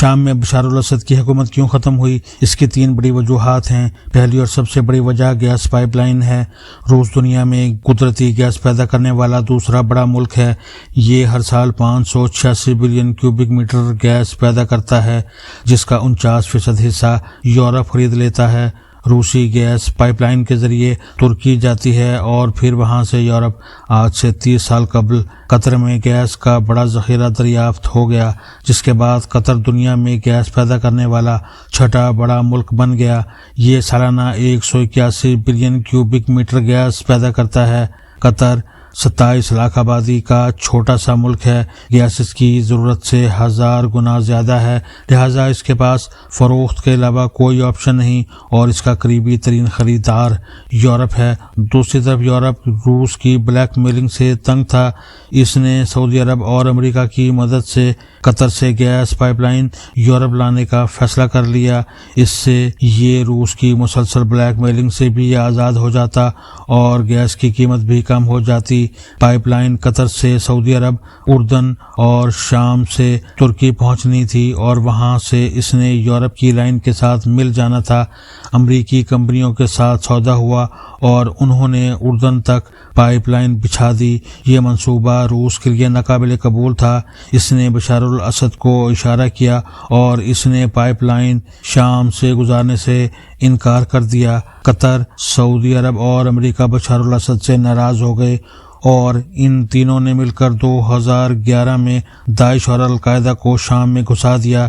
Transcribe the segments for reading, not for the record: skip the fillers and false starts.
شام میں بشار الاسد کی حکومت کیوں ختم ہوئی؟ اس کی 3 بڑی وجوہات ہیں۔ پہلی اور سب سے بڑی وجہ گیس پائپ لائن ہے۔ روس دنیا میں قدرتی گیس پیدا کرنے والا دوسرا بڑا ملک ہے۔ یہ ہر سال 586 بلین کیوبک میٹر گیس پیدا کرتا ہے، جس کا 49% حصہ یورپ خرید لیتا ہے۔ روسی گیس پائپ لائن کے ذریعے ترکی جاتی ہے اور پھر وہاں سے یورپ۔ آج سے 30 سال قبل قطر میں گیس کا بڑا ذخیرہ دریافت ہو گیا، جس کے بعد قطر دنیا میں گیس پیدا کرنے والا 6واں بڑا ملک بن گیا۔ یہ سالانہ 181 بلین کیوبک میٹر گیس پیدا کرتا ہے۔ قطر 27 لاکھ آبادی کا چھوٹا سا ملک ہے۔ گیس اس کی ضرورت سے 1000 گنا زیادہ ہے، لہٰذا اس کے پاس فروخت کے علاوہ کوئی آپشن نہیں، اور اس کا قریبی ترین خریدار یورپ ہے۔ دوسری طرف یورپ روس کی بلیک میلنگ سے تنگ تھا۔ اس نے سعودی عرب اور امریکہ کی مدد سے قطر سے گیس پائپ لائن یورپ لانے کا فیصلہ کر لیا۔ اس سے یہ روس کی مسلسل بلیک میلنگ سے بھی آزاد ہو جاتا اور گیس کی قیمت بھی کم ہو جاتی۔ پائپ لائن قطر سے سعودی عرب، اردن اور شام سے ترکی پہنچنی تھی، اور وہاں سے اس نے یورپ کی لائن کے ساتھ مل جانا تھا۔ امریکی کمپنیوں کے ساتھ سودا ہوا اور انہوں نے اردن تک پائپ لائن بچھا دی۔ یہ منصوبہ روس کے لیے ناقابل قبول تھا۔ اس نے بشار الاسد کو اشارہ کیا اور اس نے پائپ لائن شام سے گزارنے سے انکار کر دیا۔ قطر، سعودی عرب اور امریکہ بشار الاسد سے ناراض ہو گئے، اور ان تینوں نے مل کر 2011 میں داعش اور القاعدہ کو شام میں گھسا دیا۔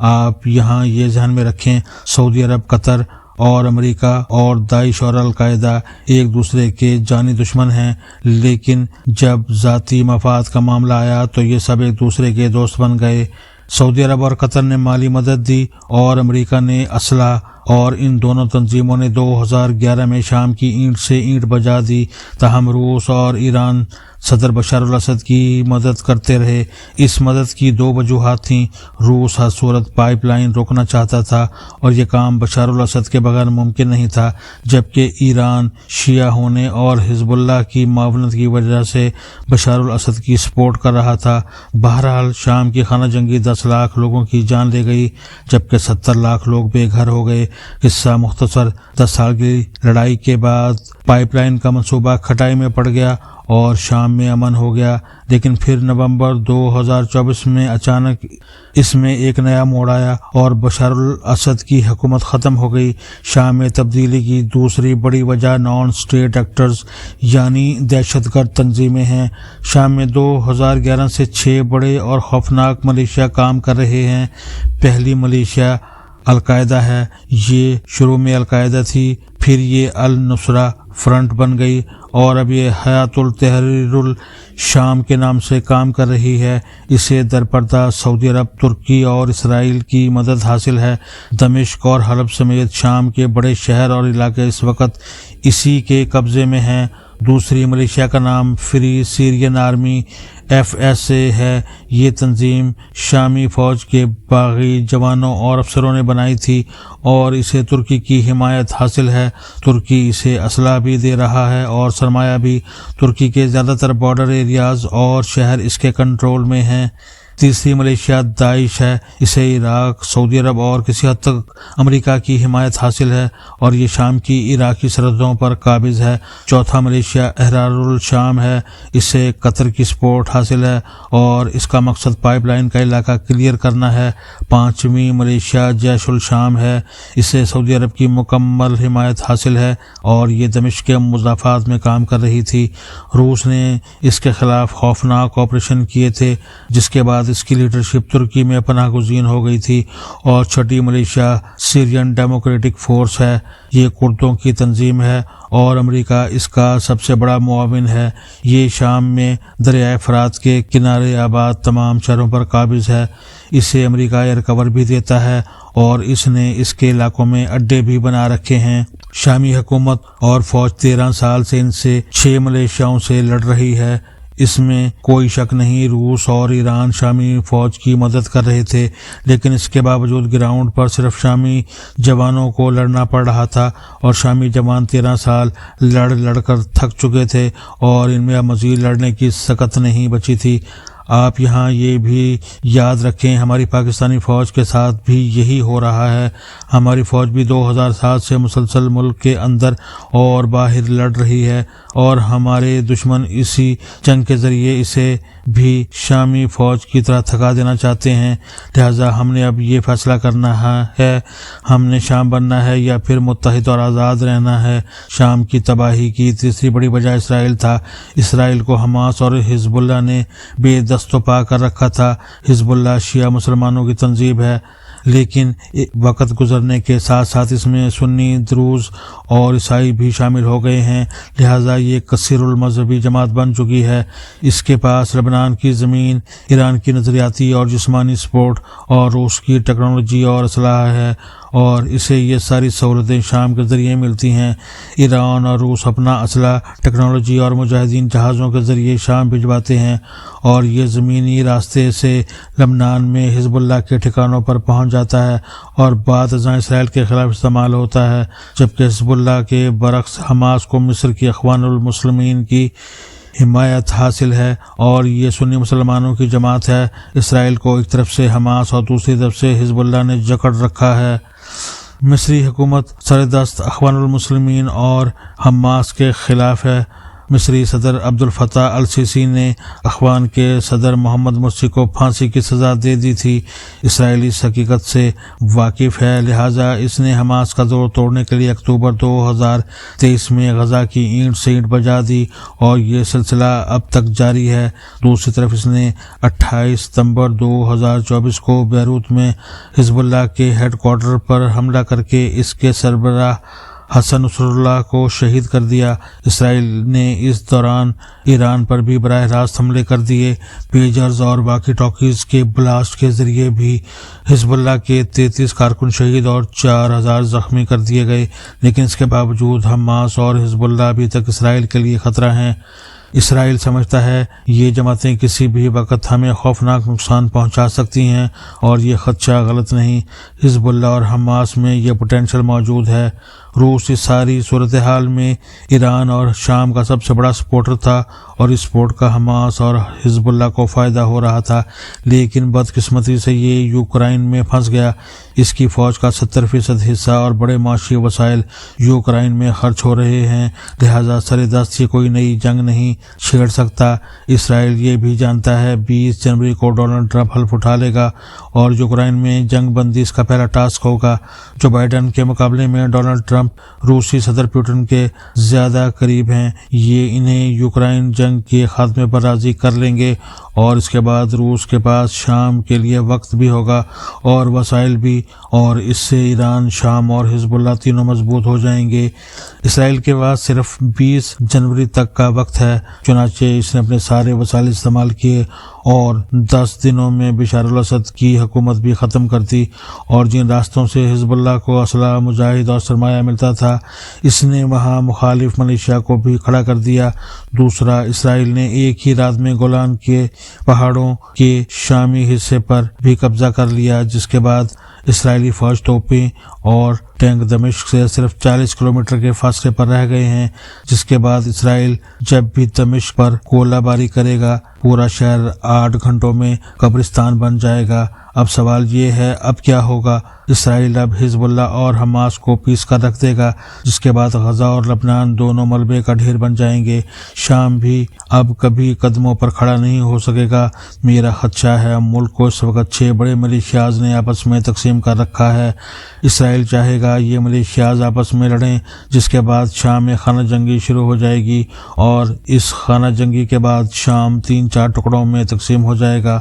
آپ یہاں یہ ذہن میں رکھیں، سعودی عرب، قطر اور امریکہ اور داعش اور القاعدہ ایک دوسرے کے جانی دشمن ہیں، لیکن جب ذاتی مفاد کا معاملہ آیا تو یہ سب ایک دوسرے کے دوست بن گئے۔ سعودی عرب اور قطر نے مالی مدد دی اور امریکہ نے اسلحہ، اور ان دونوں تنظیموں نے 2011 میں شام کی اینٹ سے اینٹ بجا دی۔ تاہم روس اور ایران صدر بشار الاسد کی مدد کرتے رہے۔ اس مدد کی 2 وجوہات تھیں۔ روس ہر صورت پائپ لائن روکنا چاہتا تھا اور یہ کام بشار الاسد کے بغیر ممکن نہیں تھا، جبکہ ایران شیعہ ہونے اور حزب اللہ کی معاونت کی وجہ سے بشار الاسد کی سپورٹ کر رہا تھا۔ بہرحال شام کی خانہ جنگی 10 لاکھ لوگوں کی جان لے گئی، جبکہ 70 لاکھ لوگ بے گھر ہو گئے۔ قصہ مختصر، 10 سال کی لڑائی کے بعد پائپ لائن کا منصوبہ کھٹائی میں پڑ گیا اور شام میں امن ہو گیا، لیکن پھر نومبر 2024 میں اچانک اس میں ایک نیا موڑ آیا اور بشار الاسد کی حکومت ختم ہو گئی۔ شام میں تبدیلی کی دوسری بڑی وجہ نان اسٹیٹ ایکٹرز یعنی دہشت گرد تنظیمیں ہیں۔ شام میں 2011 سے 6 بڑے اور خوفناک ملیشیا کام کر رہے ہیں۔ پہلی ملیشیا القاعدہ ہے۔ یہ شروع میں القاعدہ تھی، پھر یہ النصرہ فرنٹ بن گئی، اور اب یہ حیات التحریر الشام کے نام سے کام کر رہی ہے۔ اسے درپردہ سعودی عرب، ترکی اور اسرائیل کی مدد حاصل ہے۔ دمشق اور حلب سمیت شام کے بڑے شہر اور علاقے اس وقت اسی کے قبضے میں ہیں۔ دوسری ملیشیا کا نام فری سیرین آرمی FSA ہے۔ یہ تنظیم شامی فوج کے باغی جوانوں اور افسروں نے بنائی تھی، اور اسے ترکی کی حمایت حاصل ہے۔ ترکی اسے اسلحہ بھی دے رہا ہے اور سرمایہ بھی۔ ترکی کے زیادہ تر بارڈر ایریاز اور شہر اس کے کنٹرول میں ہیں۔ تیسری ملیشیا داعش ہے۔ اسے عراق، سعودی عرب اور کسی حد تک امریکہ کی حمایت حاصل ہے، اور یہ شام کی عراقی سرحدوں پر قابض ہے۔ چوتھا ملیشیا احرار الشام ہے۔ اسے قطر کی سپورٹ حاصل ہے اور اس کا مقصد پائپ لائن کا علاقہ کلیئر کرنا ہے۔ پانچویں ملیشیا جیش الشام ہے۔ اسے سعودی عرب کی مکمل حمایت حاصل ہے اور یہ دمشق کے مضافات میں کام کر رہی تھی۔ روس نے اس کے خلاف خوفناک آپریشن کیے تھے، جس کے بعد اس کی لیڈرشپ ترکی میں پناہ گزین ہو گئی تھی۔ اور چھٹی ملیشیا سیرین ڈیموکریٹک فورس ہے۔ یہ کردوں کی تنظیم ہے اور امریکہ اس کا سب سے بڑا معاون ہے۔ یہ شام میں دریائے فرات کے کنارے آباد تمام شہروں پر قابض ہے۔ اسے امریکہ ایئر کور بھی دیتا ہے اور اس نے اس کے علاقوں میں اڈے بھی بنا رکھے ہیں۔ شامی حکومت اور فوج 13 سال سے ان سے 6 ملیشیاؤں سے لڑ رہی ہے۔ اس میں کوئی شک نہیں، روس اور ایران شامی فوج کی مدد کر رہے تھے، لیکن اس کے باوجود گراؤنڈ پر صرف شامی جوانوں کو لڑنا پڑ رہا تھا، اور شامی جوان 13 سال لڑ کر تھک چکے تھے اور ان میں اب مزید لڑنے کی سکت نہیں بچی تھی۔ آپ یہاں یہ بھی یاد رکھیں ہماری پاکستانی فوج کے ساتھ بھی یہی ہو رہا ہے۔ ہماری فوج بھی 2007 سے مسلسل ملک کے اندر اور باہر لڑ رہی ہے اور ہمارے دشمن اسی جنگ کے ذریعے اسے بھی شامی فوج کی طرح تھکا دینا چاہتے ہیں۔ لہٰذا ہم نے اب یہ فیصلہ کرنا ہے ہم نے شام بننا ہے یا پھر متحد اور آزاد رہنا ہے۔ شام کی تباہی کی تیسری بڑی وجہ اسرائیل تھا۔ اسرائیل کو حماس اور حزب اللہ نے بے دست و پا کر رکھا تھا۔ حزب اللہ شیعہ مسلمانوں کی تنظیم ہے، لیکن وقت گزرنے کے ساتھ ساتھ اس میں سنی، دروز اور عیسائی بھی شامل ہو گئے ہیں، لہٰذا یہ کثیر المذہبی جماعت بن چکی ہے۔ اس کے پاس لبنان کی زمین، ایران کی نظریاتی اور جسمانی سپورٹ اور روس کی ٹیکنالوجی اور اسلحہ ہے، اور اسے یہ ساری سہولتیں شام کے ذریعے ملتی ہیں۔ ایران اور روس اپنا اسلحہ، ٹیکنالوجی اور مجاہدین جہازوں کے ذریعے شام بھجواتے ہیں، اور یہ زمینی راستے سے لبنان میں حزب اللہ کے ٹھکانوں پر پہنچ جاتا ہے اور بعد ازاں اسرائیل کے خلاف استعمال ہوتا ہے، جبکہ حزب اللہ کے برعکس حماس کو مصر کی اخوان المسلمین کی حمایت حاصل ہے اور یہ سنی مسلمانوں کی جماعت ہے۔ اسرائیل کو ایک طرف سے حماس اور دوسری طرف سے حزب اللہ نے جکڑ رکھا ہے۔ مصری حکومت سردست اخوان المسلمین اور حماس کے خلاف ہے۔ مصری صدر عبد الفتاح السیسی نے اخوان کے صدر محمد مرسی کو پھانسی کی سزا دے دی تھی۔ اسرائیلی اس حقیقت سے واقف ہے، لہٰذا اس نے حماس کا زور توڑنے کے لیے اکتوبر 2023 میں غزہ کی اینٹ سے اینٹ بجا دی اور یہ سلسلہ اب تک جاری ہے۔ دوسری طرف اس نے 28 ستمبر 2024 کو بیروت میں حزب اللہ کے ہیڈ کوارٹر پر حملہ کر کے اس کے سربراہ حسن نصر اللہ کو شہید کر دیا۔ اسرائیل نے اس دوران ایران پر بھی براہ راست حملے کر دیے۔ پیجرز اور واکی ٹاکیز کے بلاسٹ کے ذریعے بھی حزب اللہ کے 33 کارکن شہید اور 4000 زخمی کر دیے گئے، لیکن اس کے باوجود حماس اور حزب اللہ ابھی تک اسرائیل کے لیے خطرہ ہیں۔ اسرائیل سمجھتا ہے یہ جماعتیں کسی بھی وقت ہمیں خوفناک نقصان پہنچا سکتی ہیں، اور یہ خدشہ غلط نہیں۔ حزب اللہ اور حماس میں یہ پوٹینشل موجود ہے۔ روس اس ساری صورتحال میں ایران اور شام کا سب سے بڑا سپورٹر تھا، اور اس سپورٹ کا حماس اور حزب اللہ کو فائدہ ہو رہا تھا، لیکن بدقسمتی سے یہ یوکرائن میں پھنس گیا۔ اس کی فوج کا 70% حصہ اور بڑے معاشی وسائل یوکرائن میں خرچ ہو رہے ہیں، لہٰذا سر دست یہ کوئی نئی جنگ نہیں چھیڑ سکتا۔ اسرائیل یہ بھی جانتا ہے 20 جنوری کو ڈونلڈ ٹرمپ حلف اٹھا لے گا اور یوکرائن میں جنگ بندی اس کا پہلا ٹاسک ہوگا۔ جو بائیڈن کے مقابلے میں ڈونلڈ ٹرمپ روسی صدر پوٹن کے زیادہ قریب ہیں، یہ انہیں یوکرائن جنگ کے خاتمے پر راضی کر لیں گے، اور اس کے بعد روس کے پاس شام کے لیے وقت بھی ہوگا اور وسائل بھی، اور اس سے ایران، شام اور حزب اللہ تینوں مضبوط ہو جائیں گے۔ اسرائیل کے پاس صرف 20 جنوری تک کا وقت ہے، چنانچہ اس نے اپنے سارے وسائل استعمال کیے اور 10 دنوں میں بشار الاسد کی حکومت بھی ختم کر دی، اور جن راستوں سے حزب اللہ کو اسلحہ، مجاہد اور سرمایہ ملتا تھا، اس نے وہاں مخالف ملیشیا کو بھی کھڑا کر دیا۔ دوسرا، اسرائیل نے ایک ہی رات میں گولان کے پہاڑوں کے شامی حصے پر بھی قبضہ کر لیا، جس کے بعد اسرائیلی فوج توپیں اور ٹینک دمشق سے صرف 40 کلومیٹر کے فاصلے پر رہ گئے ہیں، جس کے بعد اسرائیل جب بھی دمشق پر گولہ باری کرے گا، پورا شہر 8 گھنٹوں میں قبرستان بن جائے گا۔ اب سوال یہ ہے، اب کیا ہوگا؟ اسرائیل اب حزب اللہ اور حماس کو پیس کر رکھ دے گا، جس کے بعد غزہ اور لبنان دونوں ملبے کا ڈھیر بن جائیں گے۔ شام بھی اب کبھی قدموں پر کھڑا نہیں ہو سکے گا۔ میرا خدشہ ہے ملک کو اس وقت 6 بڑے ملیشیاز نے آپس میں تقسیم کر رکھا ہے۔ اسرائیل چاہے گا یہ ملیشیاز آپس میں لڑیں، جس کے بعد شام میں خانہ جنگی شروع ہو جائے گی، اور اس خانہ جنگی کے بعد شام 3-4 ٹکڑوں میں تقسیم ہو جائے گا۔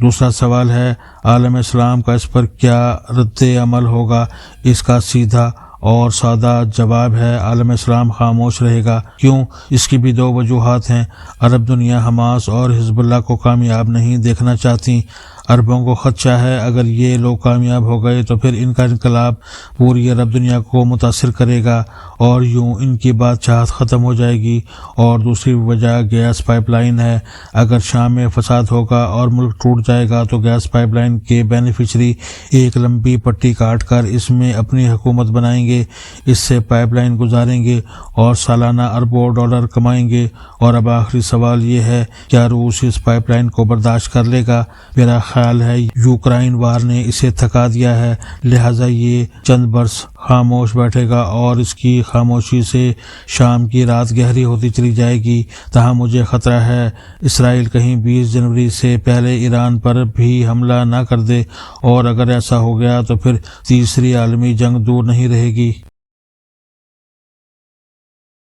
دوسرا سوال ہے عالم اسلام کا اس پر کیا رد عمل ہوگا؟ اس کا سیدھا اور سادہ جواب ہے عالم اسلام خاموش رہے گا۔ کیوں؟ اس کی بھی 2 وجوہات ہیں۔ عرب دنیا حماس اور حزب اللہ کو کامیاب نہیں دیکھنا چاہتی۔ عربوں کو خدشہ ہے اگر یہ لوگ کامیاب ہو گئے تو پھر ان کا انقلاب پوری عرب دنیا کو متاثر کرے گا اور یوں ان کی بادشاہت ختم ہو جائے گی۔ اور دوسری وجہ گیس پائپ لائن ہے۔ اگر شام میں فساد ہوگا اور ملک ٹوٹ جائے گا تو گیس پائپ لائن کے بینیفیشری ایک لمبی پٹی کاٹ کر اس میں اپنی حکومت بنائیں گے، اس سے پائپ لائن گزاریں گے اور سالانہ اربوں ڈالر کمائیں گے۔ اور اب آخری سوال یہ ہے، کیا روس اس پائپ لائن کو برداشت کر لے گا؟ میرا خیال ہے یوکرائن وار نے اسے تھکا دیا ہے، لہٰذا یہ چند برس خاموش بیٹھے گا اور اس کی خاموشی سے شام کی رات گہری ہوتی چلی جائے گی۔ تاہم مجھے خطرہ ہے اسرائیل کہیں 20 جنوری سے پہلے ایران پر بھی حملہ نہ کر دے، اور اگر ایسا ہو گیا تو پھر تیسری عالمی جنگ دور نہیں رہے گی۔